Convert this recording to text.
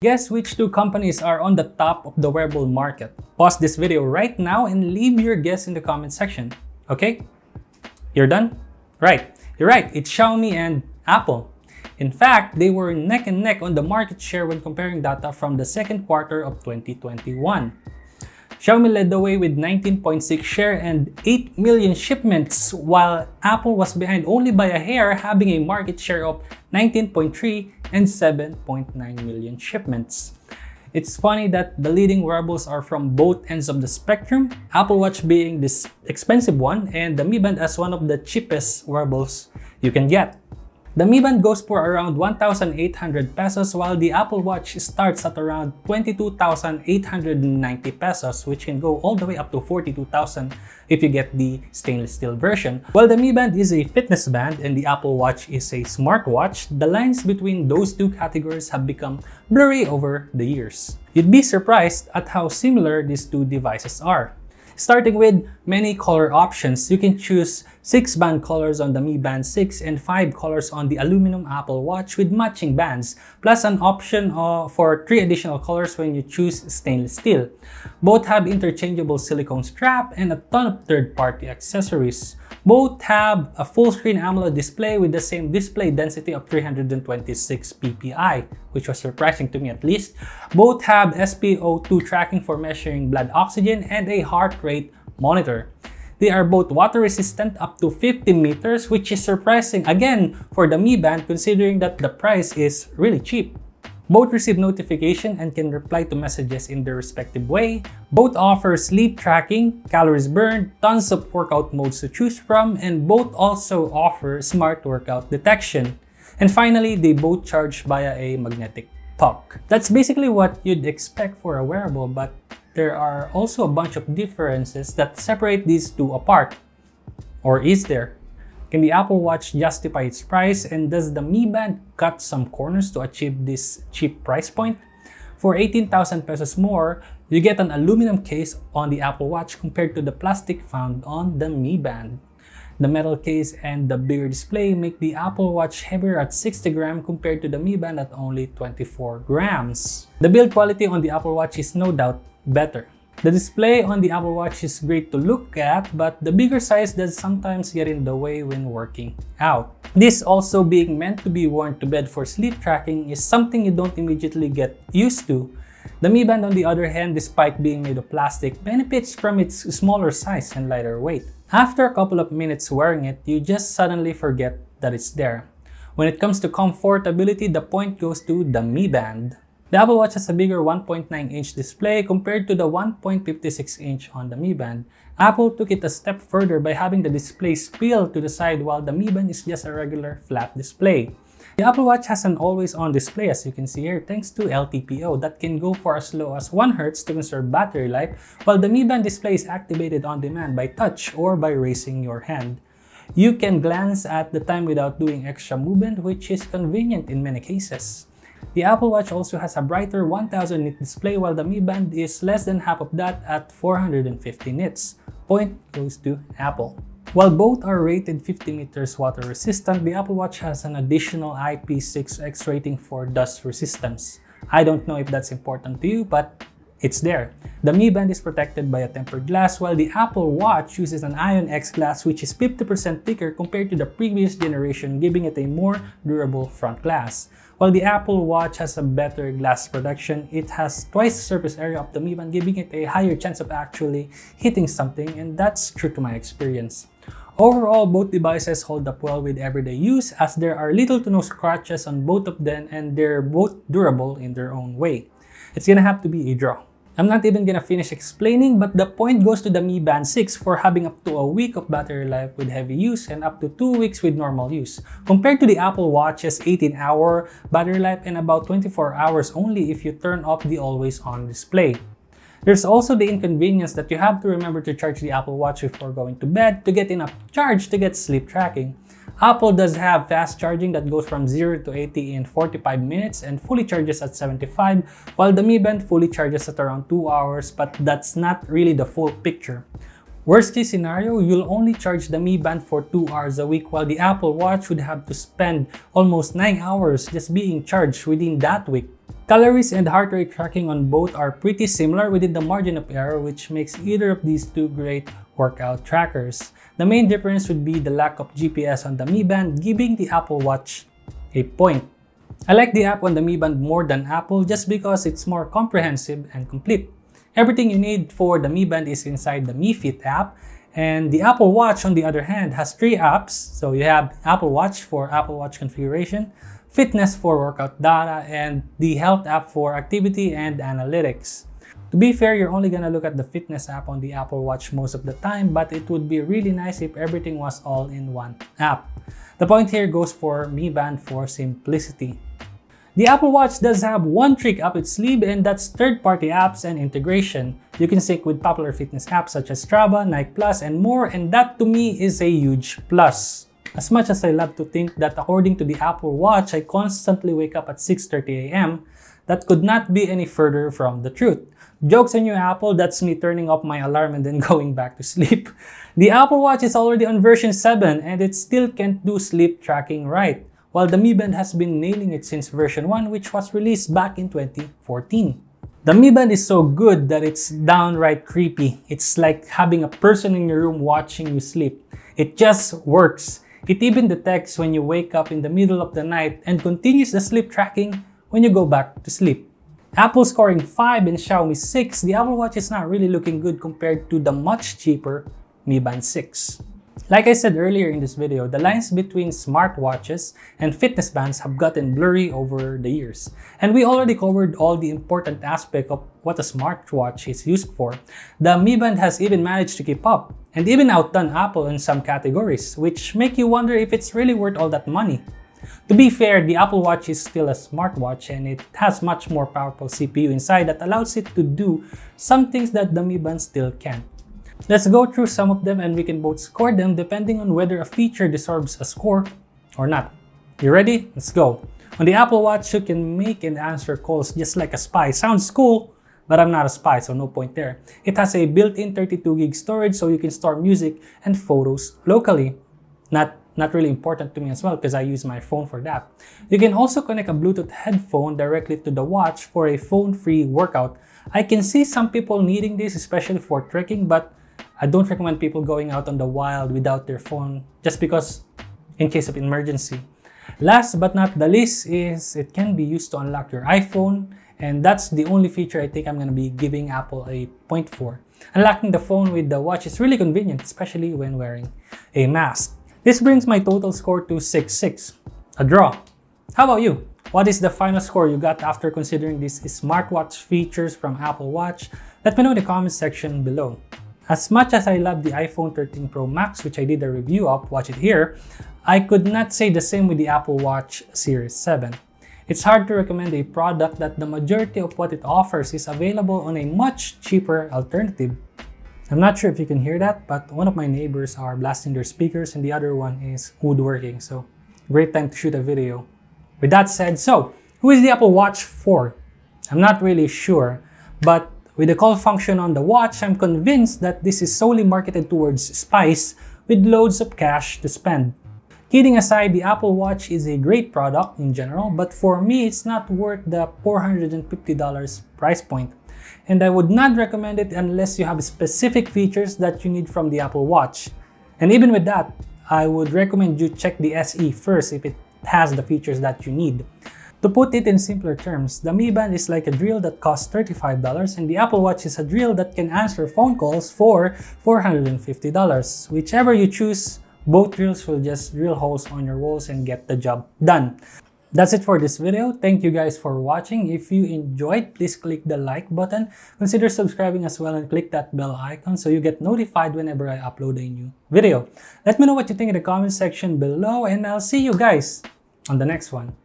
Guess which two companies are on the top of the wearable market? Pause this video right now and leave your guess in the comment section. Okay? You're done? Right. You're right. It's Xiaomi and Apple. In fact, they were neck and neck on the market share when comparing data from the second quarter of 2021. Xiaomi led the way with 19.6 share and 8 million shipments, while Apple was behind only by a hair, having a market share of 19.3 and 7.9 million shipments. It's funny that the leading wearables are from both ends of the spectrum, Apple Watch being this expensive one and the Mi Band as one of the cheapest wearables you can get. The Mi Band goes for around 1,800 pesos while the Apple Watch starts at around 22,890 pesos, which can go all the way up to 42,000 if you get the stainless steel version. While the Mi Band is a fitness band and the Apple Watch is a smartwatch, the lines between those two categories have become blurry over the years. You'd be surprised at how similar these two devices are. Starting with many color options, you can choose 6 band colors on the Mi Band 6 and 5 colors on the aluminum Apple Watch with matching bands, plus an option for 3 additional colors when you choose stainless steel. Both have interchangeable silicone strap and a ton of third-party accessories. Both have a full-screen AMOLED display with the same display density of 326 ppi, which was surprising to me at least. Both have SpO2 tracking for measuring blood oxygen and a heart rate monitor. They are both water resistant up to 50 meters, which is surprising again for the Mi Band considering that the price is really cheap. Both receive notification and can reply to messages in their respective way. Both offer sleep tracking, calories burned, tons of workout modes to choose from, and both also offer smart workout detection. And finally, they both charge via a magnetic puck. That's basically what you'd expect for a wearable, but there are also a bunch of differences that separate these two apart. Or is there? Can the Apple Watch justify its price, and does the Mi Band cut some corners to achieve this cheap price point? For 18,000 pesos more, you get an aluminum case on the Apple Watch compared to the plastic found on the Mi Band. The metal case and the bigger display make the Apple Watch heavier at 60 grams compared to the Mi Band at only 24 grams. The build quality on the Apple Watch is no doubt better. The display on the Apple Watch is great to look at, but the bigger size does sometimes get in the way when working out. This also being meant to be worn to bed for sleep tracking is something you don't immediately get used to. The Mi Band, on the other hand, despite being made of plastic, benefits from its smaller size and lighter weight. After a couple of minutes wearing it, you just suddenly forget that it's there. When it comes to comfortability, the point goes to the Mi Band. The Apple Watch has a bigger 1.9-inch display compared to the 1.56-inch on the Mi Band. Apple took it a step further by having the display spill to the side while the Mi Band is just a regular flat display. The Apple Watch has an always-on display, as you can see here, thanks to LTPO that can go for as low as 1 Hz to conserve battery life, while the Mi Band display is activated on demand by touch or by raising your hand. You can glance at the time without doing extra movement, which is convenient in many cases. The Apple Watch also has a brighter 1000 nit display while the Mi Band is less than half of that at 450 nits. Point goes to Apple. While both are rated 50 meters water resistant, the Apple Watch has an additional IP6X rating for dust resistance. I don't know if that's important to you, but it's there. The Mi Band is protected by a tempered glass while the Apple Watch uses an Ion X glass which is 50% thicker compared to the previous generation, giving it a more durable front glass. While the Apple Watch has a better glass protection, it has twice the surface area of the Mi Band, giving it a higher chance of actually hitting something, and that's true to my experience. Overall, both devices hold up well with everyday use as there are little to no scratches on both of them and they're both durable in their own way. It's gonna have to be a draw. I'm not even gonna finish explaining, but the point goes to the Mi Band 6 for having up to a week of battery life with heavy use and up to 2 weeks with normal use, compared to the Apple Watch's 18-hour battery life and about 24 hours only if you turn off the always-on display. There's also the inconvenience that you have to remember to charge the Apple Watch before going to bed to get enough charge to get sleep tracking. Apple does have fast charging that goes from 0 to 80 in 45 minutes and fully charges at 75, while the Mi Band fully charges at around 2 hours, but that's not really the full picture. Worst case scenario, you'll only charge the Mi Band for 2 hours a week, while the Apple Watch would have to spend almost 9 hours just being charged within that week. Calories and heart rate tracking on both are pretty similar within the margin of error, which makes either of these two great workout trackers. The main difference would be the lack of GPS on the Mi Band, giving the Apple Watch a point. I like the app on the Mi Band more than Apple just because it's more comprehensive and complete. Everything you need for the Mi Band is inside the Mi Fit app, and the Apple Watch, on the other hand, has 3 apps. So you have Apple Watch for Apple Watch configuration, Fitness for workout data, and the Health app for activity and analytics. To be fair, you're only gonna look at the Fitness app on the Apple Watch most of the time, but it would be really nice if everything was all in one app. The point here goes for Mi Band for simplicity. The Apple Watch does have one trick up its sleeve, and that's third-party apps and integration. You can sync with popular fitness apps such as Strava, Nike Plus, and more, and that to me is a huge plus. As much as I love to think that according to the Apple Watch, I constantly wake up at 6:30 a.m., that could not be any further from the truth. Jokes on you, Apple, that's me turning off my alarm and then going back to sleep. The Apple Watch is already on version 7 and it still can't do sleep tracking right, while the Mi Band has been nailing it since version 1, which was released back in 2014. The Mi Band is so good that it's downright creepy. It's like having a person in your room watching you sleep. It just works. It even detects when you wake up in the middle of the night and continues the sleep tracking when you go back to sleep. Apple scoring 5 and Xiaomi 6, the Apple Watch is not really looking good compared to the much cheaper Mi Band 6. Like I said earlier in this video, the lines between smartwatches and fitness bands have gotten blurry over the years. And we already covered all the important aspects of what a smartwatch is used for. The Mi Band has even managed to keep up, and even outdone Apple in some categories, which make you wonder if it's really worth all that money. To be fair, the Apple Watch is still a smartwatch and it has much more powerful CPU inside that allows it to do some things that the Mi Band still can't. Let's go through some of them and we can both score them depending on whether a feature deserves a score or not. You ready? Let's go. On the Apple Watch, you can make and answer calls just like a spy. Sounds cool, but I'm not a spy, so no point there. It has a built-in 32 gig storage so you can store music and photos locally. Not really important to me as well because I use my phone for that. You can also connect a Bluetooth headphone directly to the watch for a phone-free workout. I can see some people needing this, especially for trekking, but I don't recommend people going out on the wild without their phone just because in case of emergency. Last but not the least is it can be used to unlock your iPhone, and that's the only feature I think I'm going to be giving Apple a point for. Unlocking the phone with the watch is really convenient, especially when wearing a mask. This brings my total score to 6-6, a draw. How about you? What is the final score you got after considering these smartwatch features from Apple Watch? Let me know in the comment section below. As much as I love the iPhone 13 Pro Max, which I did a review of, watch it here, I could not say the same with the Apple Watch Series 7. It's hard to recommend a product that the majority of what it offers is available on a much cheaper alternative. I'm not sure if you can hear that, but one of my neighbors are blasting their speakers and the other one is woodworking, so great time to shoot a video. With that said, so who is the Apple Watch for? I'm not really sure, but with the call function on the watch, I'm convinced that this is solely marketed towards spies with loads of cash to spend. Kidding aside, the Apple Watch is a great product in general, but for me, it's not worth the $450 price point. And I would not recommend it unless you have specific features that you need from the Apple Watch. And even with that, I would recommend you check the SE first if it has the features that you need. To put it in simpler terms, the Mi Band is like a drill that costs $35 and the Apple Watch is a drill that can answer phone calls for $450. Whichever you choose, both drills will just drill holes on your walls and get the job done. That's it for this video. Thank you guys for watching. If you enjoyed, please click the like button. Consider subscribing as well and click that bell icon so you get notified whenever I upload a new video. Let me know what you think in the comment section below and I'll see you guys on the next one.